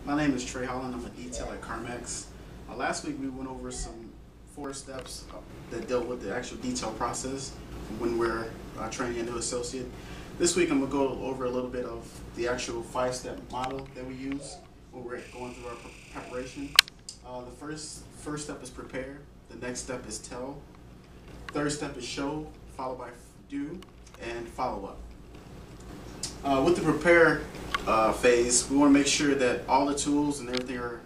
My name is Trey Holland. I'm a detailer at CarMax. Last week we went over some 4 steps that dealt with the actual detail process when we're training a new associate. This week I'm going to go over a little bit of the actual 5-step model that we use when we're going through our preparation. The first step is prepare. The next step is tell. Third step is show, followed by do, and follow up. With the prepare phase, we want to make sure that all the tools and everything are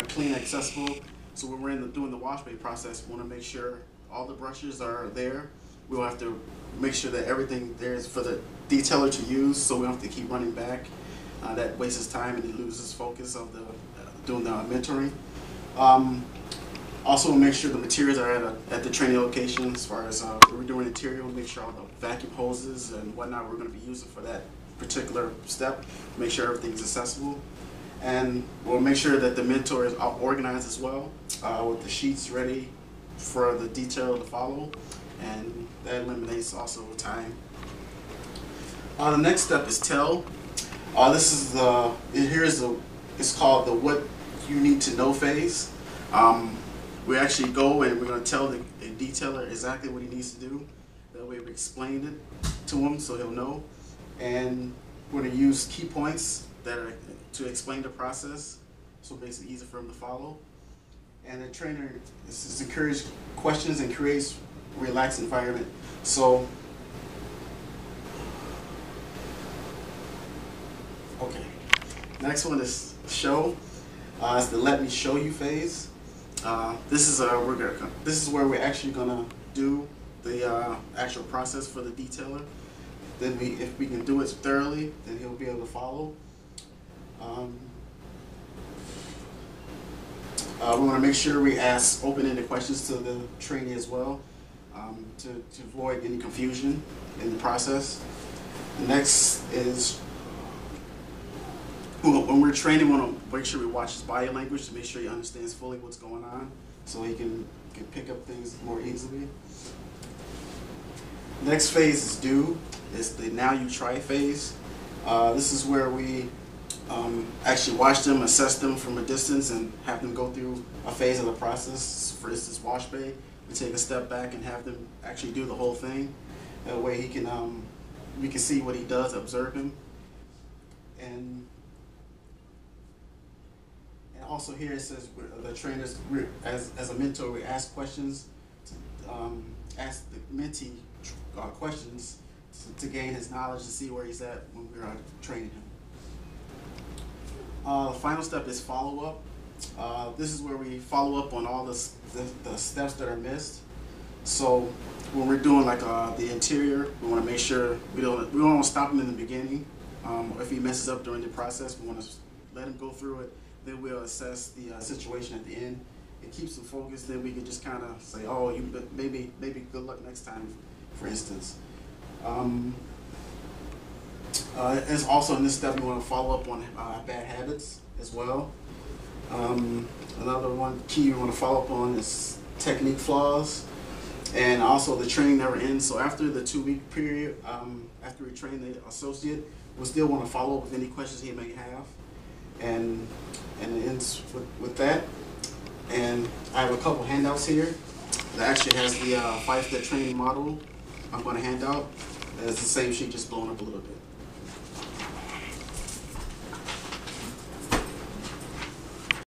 clean and accessible. So when we're doing the wash bay process, we want to make sure all the brushes are there. We'll have to make sure that everything there is for the detailer to use, so we don't have to keep running back. That wastes his time and he loses focus of doing the mentoring. Also, we'll make sure the materials are at the training location. As far as we're doing interior, we'll make sure all the vacuum hoses and whatnot we're going to be using for that particular step. Make sure everything's accessible. And we'll make sure that the mentor is organized as well, with the sheets ready for the detail to follow, and that eliminates also time. The next step is tell. It's called the what you need to know phase. We actually go and we're going to tell the detailer exactly what he needs to do. That way we explain it to him so he'll know. And we're going to use key points to explain the process, so it makes it easy for him to follow. And the trainer encourages questions and creates a relaxed environment. So, okay. Next one is show. It's the let me show you phase. This is where we're actually gonna do the actual process for the detailer. Then if we can do it thoroughly, then he'll be able to follow. We want to make sure we ask open-ended questions to the trainee as well, to avoid any confusion in the process. The next is, when we're training, we want to make sure we watch his body language to make sure he understands fully what's going on, so he can pick up things more easily. Next phase is do. It's the now you try phase. This is where we actually watch them, assess them from a distance, and have them go through a phase of the process. For instance, wash bay, we take a step back and have them actually do the whole thing. That way we can see what he does, observe him. And also here it says the trainers, as a mentor, we ask questions, ask the mentee questions to gain his knowledge, to see where he's at when we're training him. The final step is follow up. This is where we follow up on all the steps that are missed. So when we're doing like the interior, we want to make sure we don't want to stop him in the beginning. If he messes up during the process, we want to let him go through it. Then we'll assess the situation at the end. It keeps him focused. Then we can just kind of say, oh, maybe good luck next time, for instance. As also in this step, we want to follow up on bad habits as well. Another one key we want to follow up on is technique flaws, and also the training never ends. So after the 2-week period, after we train the associate, we still want to follow up with any questions he may have, and it ends with that. And I have a couple handouts here that actually has the 5-step training model I'm going to hand out. It's the same sheet, just blown up a little bit.